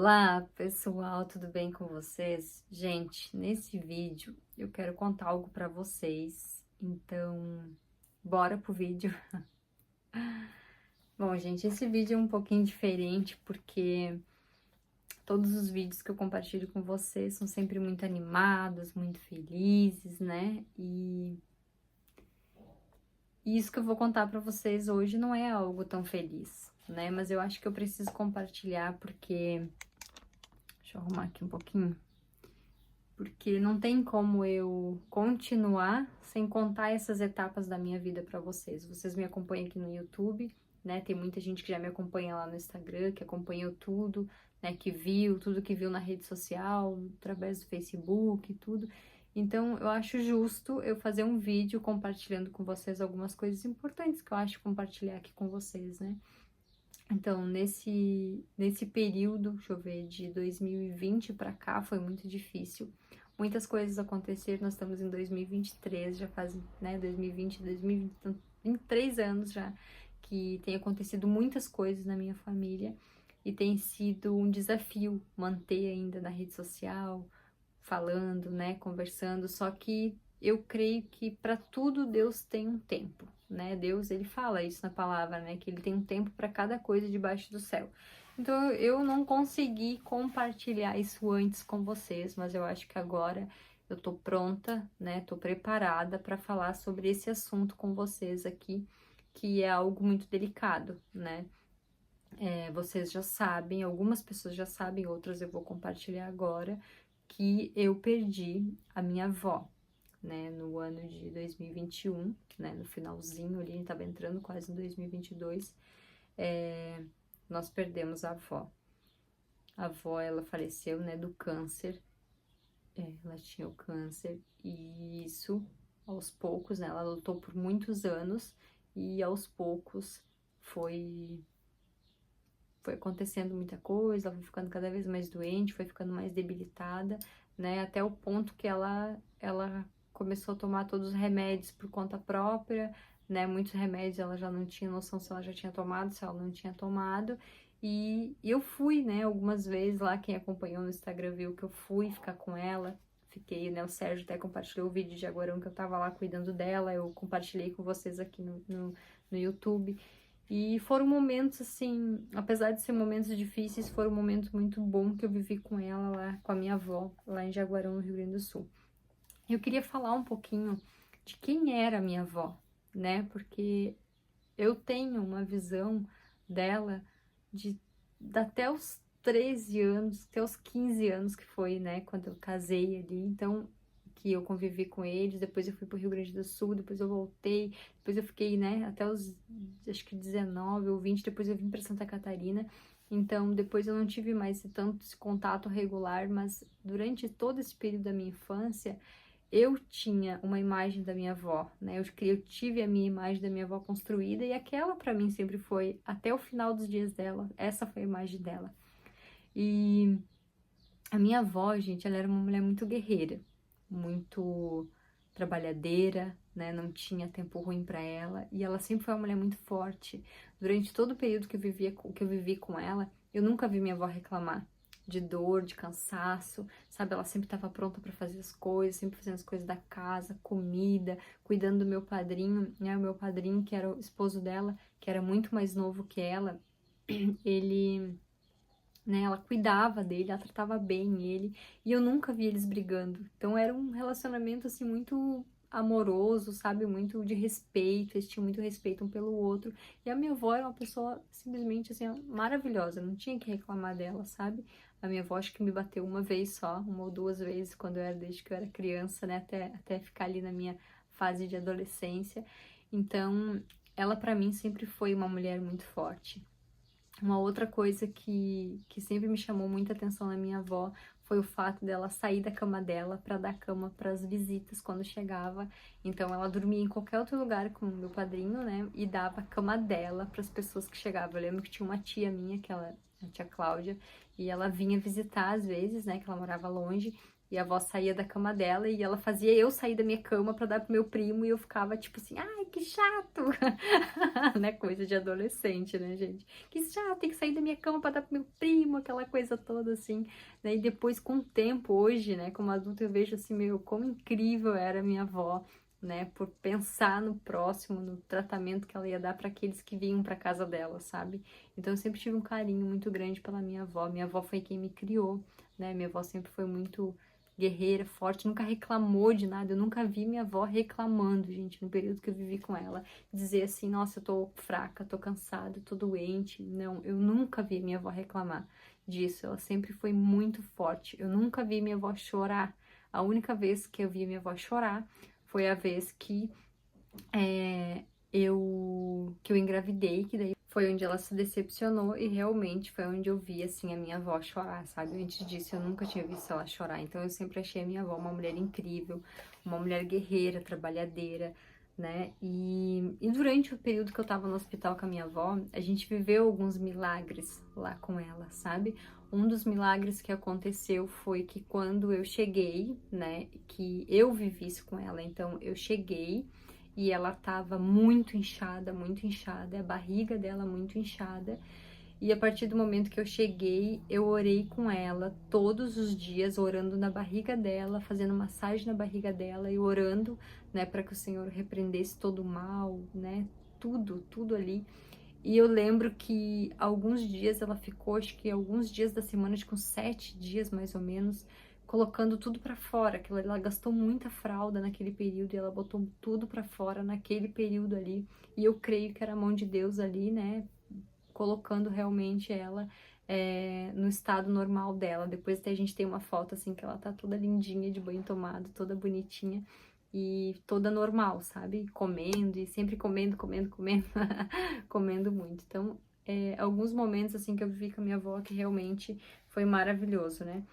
Olá, pessoal, tudo bem com vocês? Gente, nesse vídeo eu quero contar algo para vocês, então bora pro vídeo. Bom, gente, esse vídeo é um pouquinho diferente porque todos os vídeos que eu compartilho com vocês são sempre muito animados, muito felizes, né? E isso que eu vou contar para vocês hoje não é algo tão feliz, né? Mas eu acho que eu preciso compartilhar porque... Deixa eu arrumar aqui um pouquinho. Porque não tem como eu continuar sem contar essas etapas da minha vida para vocês. Vocês me acompanham aqui no YouTube, né? Tem muita gente que já me acompanha lá no Instagram, que acompanhou tudo, né? Que viu tudo que viu na rede social, através do Facebook e tudo. Então, eu acho justo eu fazer um vídeo compartilhando com vocês algumas coisas importantes que eu acho compartilhar aqui com vocês, né? Então, nesse período, deixa eu ver, de 2020 para cá, foi muito difícil. Muitas coisas aconteceram, nós estamos em 2023, já faz, né, 2020, 2020, 23 anos já que tem acontecido muitas coisas na minha família e tem sido um desafio manter ainda na rede social, falando, né, conversando, só que eu creio que para tudo Deus tem um tempo, né? Deus, ele fala isso na palavra, né, que ele tem um tempo para cada coisa debaixo do céu. Então eu não consegui compartilhar isso antes com vocês, mas eu acho que agora eu tô pronta, né? Tô preparada para falar sobre esse assunto com vocês aqui, que é algo muito delicado, né? Vocês já sabem, algumas pessoas já sabem, outras eu vou compartilhar agora, que eu perdi a minha avó, né, no ano de 2021, né, no finalzinho ali, estava entrando quase em 2022, nós perdemos a avó. A avó, ela faleceu, né, do câncer, ela tinha o câncer, e isso, aos poucos, né, ela lutou por muitos anos, e aos poucos foi acontecendo muita coisa, ela foi ficando cada vez mais doente, foi ficando mais debilitada, né, até o ponto que ela começou a tomar todos os remédios por conta própria, né, muitos remédios ela já não tinha noção se ela já tinha tomado, se ela não tinha tomado, e eu fui, né, algumas vezes lá, quem acompanhou no Instagram viu que eu fui ficar com ela, fiquei, né, o Sérgio até compartilhou o vídeo de agora que eu tava lá cuidando dela, eu compartilhei com vocês aqui no YouTube. E foram momentos assim, apesar de ser momentos difíceis, foram momentos muito bons que eu vivi com ela lá, com a minha avó, lá em Jaguarão, no Rio Grande do Sul. Eu queria falar um pouquinho de quem era a minha avó, né? Porque eu tenho uma visão dela de até os 13 anos, até os 15 anos que foi, né, quando eu casei ali. Então, que eu convivi com eles, depois eu fui pro Rio Grande do Sul, depois eu voltei, depois eu fiquei, né, até os, acho que 19 ou 20, depois eu vim para Santa Catarina, então depois eu não tive mais tanto esse contato regular, mas durante todo esse período da minha infância, eu tinha uma imagem da minha avó, né, eu tive a minha imagem da minha avó construída, e aquela para mim sempre foi, até o final dos dias dela, essa foi a imagem dela. E a minha avó, gente, ela era uma mulher muito guerreira, muito trabalhadeira, né? Não tinha tempo ruim para ela, e ela sempre foi uma mulher muito forte. Durante todo o período que eu vivi com ela, eu nunca vi minha avó reclamar de dor, de cansaço, sabe? Ela sempre estava pronta para fazer as coisas, sempre fazendo as coisas da casa, comida, cuidando do meu padrinho, né? O meu padrinho, que era o esposo dela, que era muito mais novo que ela, ele, né, ela cuidava dele, ela tratava bem ele, e eu nunca vi eles brigando. Então era um relacionamento assim muito amoroso, sabe, muito de respeito, eles tinham muito respeito um pelo outro. E a minha avó era uma pessoa simplesmente assim maravilhosa, não tinha que reclamar dela, sabe? A minha avó acho que me bateu uma vez só, uma ou duas vezes quando eu era desde que eu era criança, né, até ficar ali na minha fase de adolescência. Então, ela para mim sempre foi uma mulher muito forte. Uma outra coisa que sempre me chamou muita atenção na minha avó foi o fato dela sair da cama dela para dar cama para as visitas quando chegava. Então ela dormia em qualquer outro lugar com o meu padrinho, né? E dava a cama dela para as pessoas que chegavam. Eu lembro que tinha uma tia minha, a tia Cláudia, e ela vinha visitar às vezes, né? Que ela morava longe. E a avó saía da cama dela e ela fazia eu sair da minha cama pra dar pro meu primo e eu ficava tipo assim, ai, que chato! Né? Coisa de adolescente, né, gente? Que chato, tem que sair da minha cama pra dar pro meu primo, aquela coisa toda assim, né? E depois, com o tempo, hoje, né, como adulta, eu vejo assim, meu, como incrível era a minha avó, né, por pensar no próximo, no tratamento que ela ia dar para aqueles que vinham para casa dela, sabe? Então eu sempre tive um carinho muito grande pela minha avó. Minha avó foi quem me criou, né? Minha avó sempre foi muito guerreira, forte, nunca reclamou de nada. Eu nunca vi minha avó reclamando, gente, no período que eu vivi com ela. Dizer assim, nossa, eu tô fraca, tô cansada, tô doente. Não, eu nunca vi minha avó reclamar disso. Ela sempre foi muito forte. Eu nunca vi minha avó chorar. A única vez que eu vi minha avó chorar foi a vez que eu engravidei, que daí foi onde ela se decepcionou e realmente foi onde eu vi, assim, a minha avó chorar, sabe? Antes disso eu nunca tinha visto ela chorar, então eu sempre achei a minha avó uma mulher incrível, uma mulher guerreira, trabalhadeira, né? E durante o período que eu tava no hospital com a minha avó, a gente viveu alguns milagres lá com ela, sabe? Um dos milagres que aconteceu foi que quando eu cheguei, né, que eu vivi isso com ela, então eu cheguei e ela tava muito inchada, a barriga dela muito inchada. E a partir do momento que eu cheguei, eu orei com ela todos os dias, orando na barriga dela, fazendo massagem na barriga dela e orando, né, para que o Senhor repreendesse todo o mal, né, tudo ali. E eu lembro que alguns dias ela ficou, acho que alguns dias da semana, acho que uns 7 dias mais ou menos, colocando tudo pra fora. Ela gastou muita fralda naquele período e ela botou tudo pra fora naquele período ali. E eu creio que era a mão de Deus ali, né, colocando realmente ela no estado normal dela. Depois até a gente tem uma foto assim que ela tá toda lindinha de banho tomado, toda bonitinha e toda normal, sabe? Comendo e sempre comendo, comendo muito. Então, alguns momentos assim que eu vivi com a minha avó que realmente foi maravilhoso, né?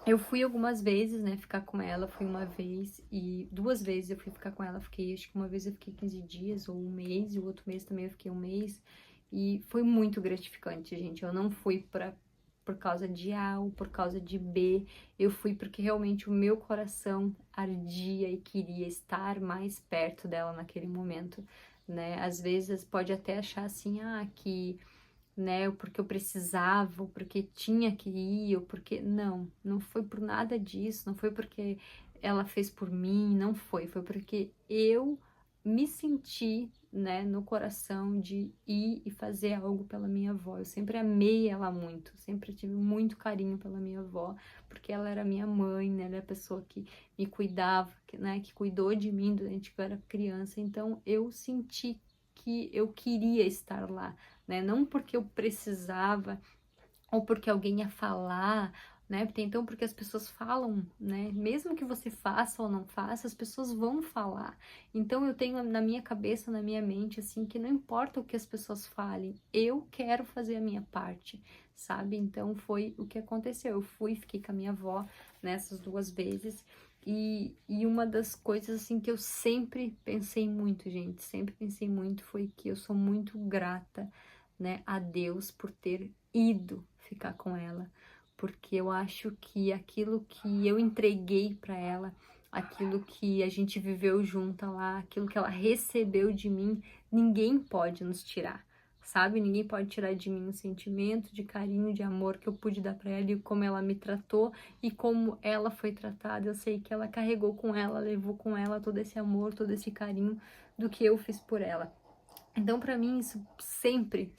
Eu fui algumas vezes, né, ficar com ela, fui uma vez e 2 vezes eu fui ficar com ela, fiquei, acho que uma vez eu fiquei 15 dias ou um mês, e o outro mês também eu fiquei um mês, e foi muito gratificante, gente, eu não fui por causa de A ou por causa de B, eu fui porque realmente o meu coração ardia e queria estar mais perto dela naquele momento, né, às vezes pode até achar assim, que né, ou porque eu precisava, ou porque tinha que ir, ou porque... Não foi por nada disso, não foi porque ela fez por mim, não foi, foi porque eu me senti, né, no coração de ir e fazer algo pela minha avó. Eu sempre amei ela muito, sempre tive muito carinho pela minha avó, porque ela era minha mãe, né, ela era a pessoa que me cuidava, né, que cuidou de mim durante que eu era criança, então eu senti que eu queria estar lá, né? Não porque eu precisava ou porque alguém ia falar, né? Então, porque as pessoas falam, né? Mesmo que você faça ou não faça, as pessoas vão falar. Então, eu tenho na minha cabeça, na minha mente, assim, que não importa o que as pessoas falem, eu quero fazer a minha parte, sabe? Então, foi o que aconteceu. Eu fui, fiquei com a minha avó nessas 2 vezes. E uma das coisas, assim, que eu sempre pensei muito, gente, sempre pensei muito, foi que eu sou muito grata, né, a Deus por ter ido ficar com ela, porque eu acho que aquilo que eu entreguei para ela, aquilo que a gente viveu junto lá, aquilo que ela recebeu de mim, ninguém pode nos tirar, sabe? Ninguém pode tirar de mim o sentimento de carinho, de amor que eu pude dar para ela e como ela me tratou e como ela foi tratada. Eu sei que ela carregou com ela, levou com ela todo esse amor, todo esse carinho do que eu fiz por ela. Então, pra mim, isso sempre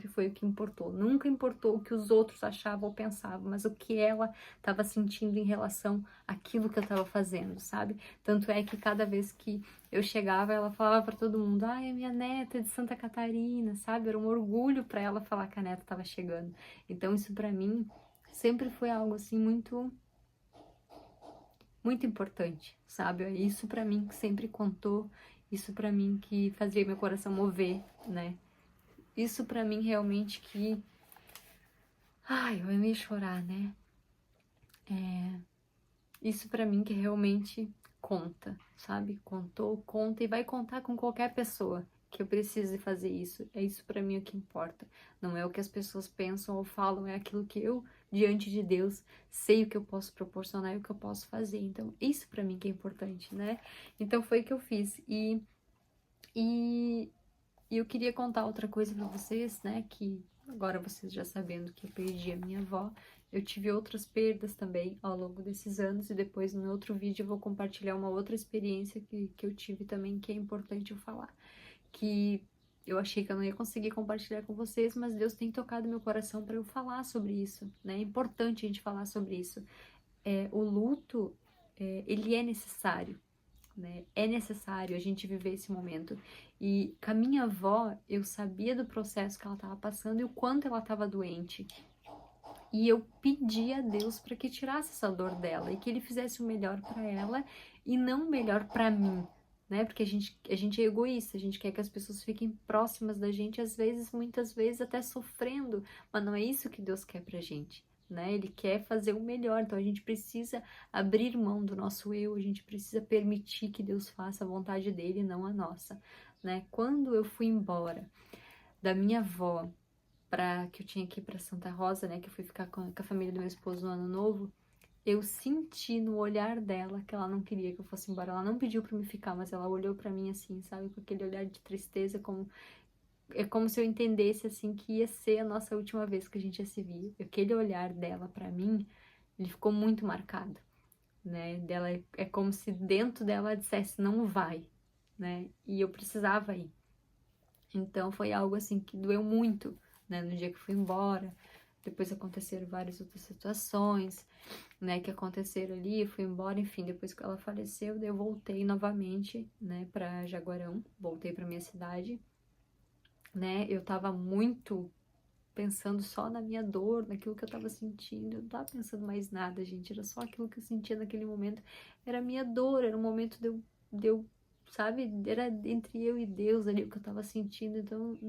foi o que importou. Nunca importou o que os outros achavam ou pensavam, mas o que ela estava sentindo em relação àquilo que eu estava fazendo, sabe? Tanto é que cada vez que eu chegava, ela falava pra todo mundo: ai, a minha neta é de Santa Catarina, sabe? Era um orgulho pra ela falar que a neta estava chegando. Então, isso pra mim sempre foi algo assim muito importante, sabe? Isso pra mim que sempre contou, isso pra mim que fazia meu coração mover, né? Isso pra mim realmente que... Ai, eu ia chorar, né? Isso pra mim que realmente conta, sabe? Contou, conta e vai contar com qualquer pessoa. que eu preciso fazer isso. É isso pra mim o que importa. Não é o que as pessoas pensam ou falam, é aquilo que eu, diante de Deus, sei o que eu posso proporcionar e o que eu posso fazer. Então, isso pra mim que é importante, né? Então foi o que eu fiz. E eu queria contar outra coisa pra vocês, né? Que agora vocês já sabendo que eu perdi a minha avó, eu tive outras perdas também ao longo desses anos, e depois no outro vídeo eu vou compartilhar uma outra experiência que eu tive também, que é importante eu falar. Que eu achei que eu não ia conseguir compartilhar com vocês, mas Deus tem tocado meu coração para eu falar sobre isso, né? É importante a gente falar sobre isso. O luto, ele é necessário, né? É necessário a gente viver esse momento. E com a minha avó, eu sabia do processo que ela estava passando e o quanto ela estava doente. E eu pedi a Deus para que tirasse essa dor dela e que Ele fizesse o melhor para ela e não o melhor para mim, né? Porque a gente é egoísta, a gente quer que as pessoas fiquem próximas da gente, às vezes, muitas vezes até sofrendo, mas não é isso que Deus quer pra gente, né? Ele quer fazer o melhor, então a gente precisa abrir mão do nosso eu, a gente precisa permitir que Deus faça a vontade dele, não a nossa, né? Quando eu fui embora da minha avó, que eu tinha que ir para Santa Rosa, né, que eu fui ficar com a família do meu esposo no ano novo, eu senti no olhar dela que ela não queria que eu fosse embora. Ela não pediu para me ficar, mas ela olhou para mim assim, sabe, com aquele olhar de tristeza, como se eu entendesse assim que ia ser a nossa última vez que a gente ia se ver. Aquele olhar dela para mim, ele ficou muito marcado, né? Dela é como se dentro dela dissesse não vai, né? E eu precisava ir. Então foi algo assim que doeu muito, né? No dia que eu fui embora. Depois aconteceram várias outras situações, né? Que aconteceram ali, eu fui embora, enfim. Depois que ela faleceu, eu voltei novamente, né? Pra Jaguarão, voltei pra minha cidade, né? Eu tava muito pensando só na minha dor, naquilo que eu tava sentindo. Eu não tava pensando mais nada, gente. Era só aquilo que eu sentia naquele momento. Era a minha dor, era o momento de eu, sabe? Era entre eu e Deus ali o que eu tava sentindo. Então,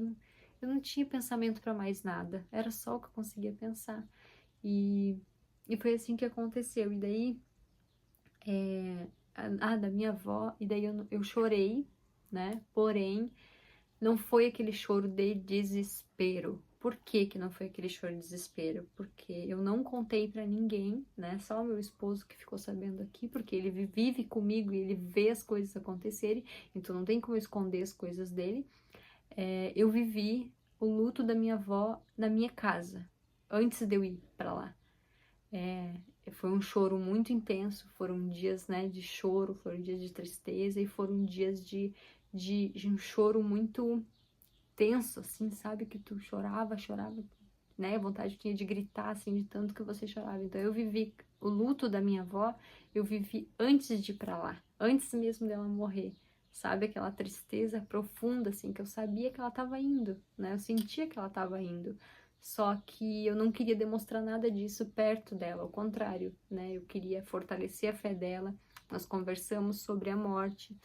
eu não tinha pensamento pra mais nada. Era só o que eu conseguia pensar. E foi assim que aconteceu. E daí, da minha avó, e daí eu chorei, né? Porém, não foi aquele choro de desespero. Por que que não foi aquele choro de desespero? Porque eu não contei pra ninguém, né? Só o meu esposo que ficou sabendo aqui, porque ele vive comigo e ele vê as coisas acontecerem, então não tem como eu esconder as coisas dele. Eu vivi o luto da minha avó na minha casa, antes de eu ir pra lá. Foi um choro muito intenso, foram dias, né, de choro, foram dias de tristeza e foram dias de um choro muito tenso, assim, sabe? Que tu chorava, né? A vontade tinha de gritar, assim, de tanto que você chorava. Então, eu vivi o luto da minha avó, eu vivi antes de ir pra lá, antes mesmo dela morrer, sabe? Aquela tristeza profunda, assim, que eu sabia que ela tava indo, né? Eu sentia que ela tava indo. Só que eu não queria demonstrar nada disso perto dela, ao contrário, né? Eu queria fortalecer a fé dela. Nós conversamos sobre a morte,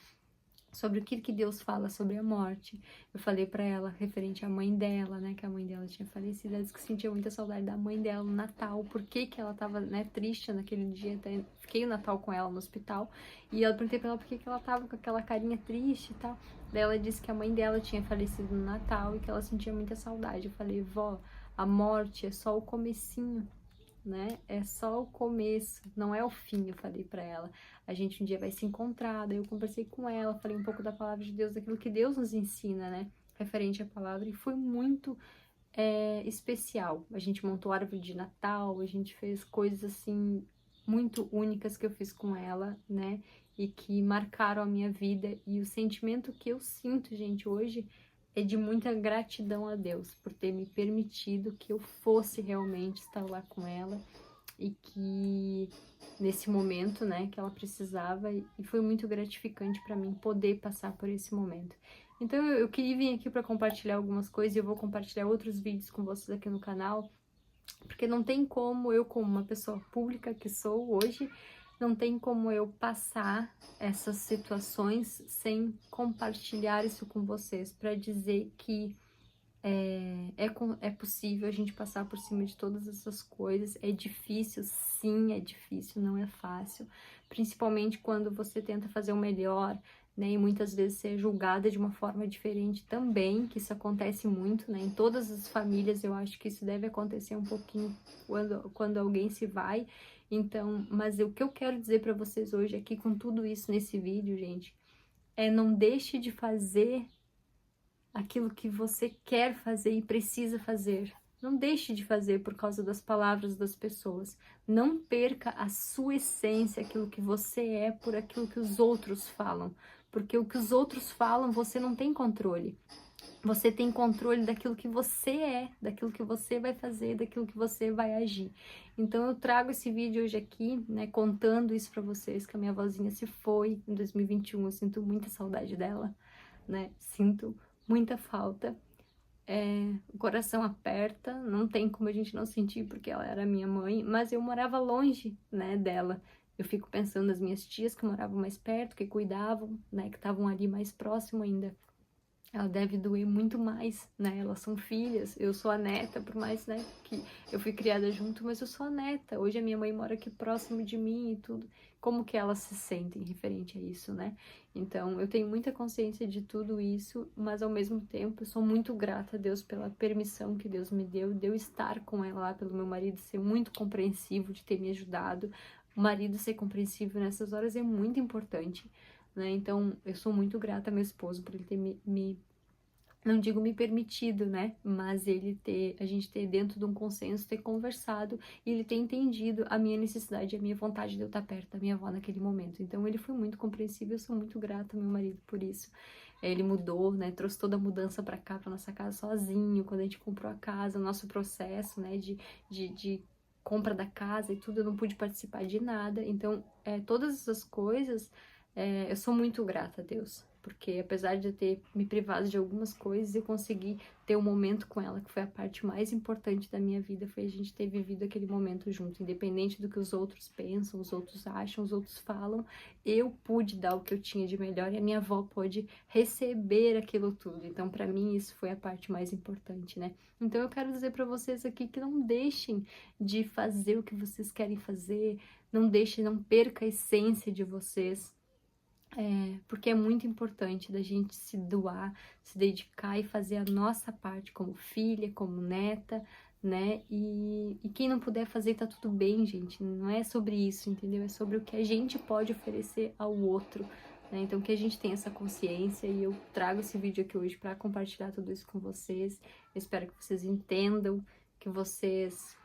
sobre o que Deus fala sobre a morte. Eu falei pra ela referente à mãe dela, né, que a mãe dela tinha falecido, ela disse que sentia muita saudade da mãe dela no Natal, por que ela tava, né, triste naquele dia, até fiquei o Natal com ela no hospital, e eu perguntei pra ela por que ela tava com aquela carinha triste e tal. Daí ela disse que a mãe dela tinha falecido no Natal e que ela sentia muita saudade. Eu falei, vó, a morte é só o comecinho, né? É só o começo, não é o fim, eu falei pra ela. A gente um dia vai se encontrar, daí eu conversei com ela, falei um pouco da palavra de Deus, daquilo que Deus nos ensina, né? Referente à palavra, e foi muito especial. A gente montou árvore de Natal, a gente fez coisas assim muito únicas que eu fiz com ela, né? E que marcaram a minha vida. E o sentimento que eu sinto, gente, hoje é de muita gratidão a Deus por ter me permitido que eu fosse realmente estar lá com ela e que nesse momento, né, que ela precisava, e foi muito gratificante para mim poder passar por esse momento. Então eu queria vir aqui para compartilhar algumas coisas e eu vou compartilhar outros vídeos com vocês aqui no canal, porque não tem como eu, como uma pessoa pública que sou hoje, não tem como eu passar essas situações sem compartilhar isso com vocês, para dizer que é possível a gente passar por cima de todas essas coisas. É difícil, sim, é difícil, não é fácil. Principalmente quando você tenta fazer o melhor, né? E muitas vezes ser julgada de uma forma diferente também, que isso acontece muito, né? Em todas as famílias eu acho que isso deve acontecer um pouquinho quando alguém se vai. Então, mas o que eu quero dizer para vocês hoje aqui com tudo isso nesse vídeo, gente, é não deixe de fazer aquilo que você quer fazer e precisa fazer. Não deixe de fazer por causa das palavras das pessoas. Não perca a sua essência, aquilo que você é, por aquilo que os outros falam. Porque o que os outros falam, você não tem controle. Você tem controle daquilo que você é, daquilo que você vai fazer, daquilo que você vai agir. Então eu trago esse vídeo hoje aqui, né, contando isso pra vocês, que a minha avózinha se foi em 2021, eu sinto muita saudade dela, né, sinto muita falta. O coração aperta, não tem como a gente não sentir, porque ela era minha mãe, mas eu morava longe, né, dela. Eu fico pensando nas minhas tias que moravam mais perto, que cuidavam, né, que estavam ali mais próximo ainda. Ela deve doer muito mais, né? Elas são filhas, eu sou a neta, por mais, né, que eu fui criada junto, mas eu sou a neta. Hoje a minha mãe mora aqui próximo de mim e tudo. Como que elas se sentem referente a isso, né? Então, eu tenho muita consciência de tudo isso, mas ao mesmo tempo eu sou muito grata a Deus pela permissão que Deus me deu de eu estar com ela lá, pelo meu marido ser muito compreensivo, de ter me ajudado. O marido ser compreensível nessas horas é muito importante, né? Então, eu sou muito grata ao meu esposo por ele ter não digo me permitido, né? Mas a gente ter dentro de um consenso, ter conversado e ele ter entendido a minha necessidade, a minha vontade de eu estar perto da minha avó naquele momento. Então, ele foi muito compreensível, eu sou muito grata ao meu marido por isso. Ele mudou, né? Trouxe toda a mudança para cá, para nossa casa sozinho, quando a gente comprou a casa, o nosso processo, né? De compra da casa e tudo, eu não pude participar de nada. Então, todas essas coisas, eu sou muito grata a Deus, porque apesar de eu ter me privado de algumas coisas, eu consegui ter um momento com ela, que foi a parte mais importante da minha vida, foi a gente ter vivido aquele momento junto, independente do que os outros pensam, os outros acham, os outros falam, eu pude dar o que eu tinha de melhor e a minha avó pôde receber aquilo tudo. Então, para mim, isso foi a parte mais importante, né? Então, eu quero dizer para vocês aqui que não deixem de fazer o que vocês querem fazer, não deixem, não perca a essência de vocês, porque é muito importante da gente se doar, se dedicar e fazer a nossa parte como filha, como neta, né? E quem não puder fazer tá tudo bem, gente. Não é sobre isso, entendeu? É sobre o que a gente pode oferecer ao outro, né? Então que a gente tenha essa consciência e eu trago esse vídeo aqui hoje para compartilhar tudo isso com vocês. Eu espero que vocês entendam, que vocês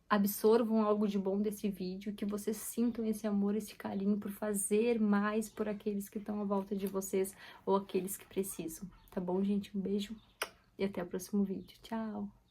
absorvam algo de bom desse vídeo, que vocês sintam esse amor, esse carinho por fazer mais por aqueles que estão à volta de vocês ou aqueles que precisam, tá bom, gente? Um beijo e até o próximo vídeo. Tchau!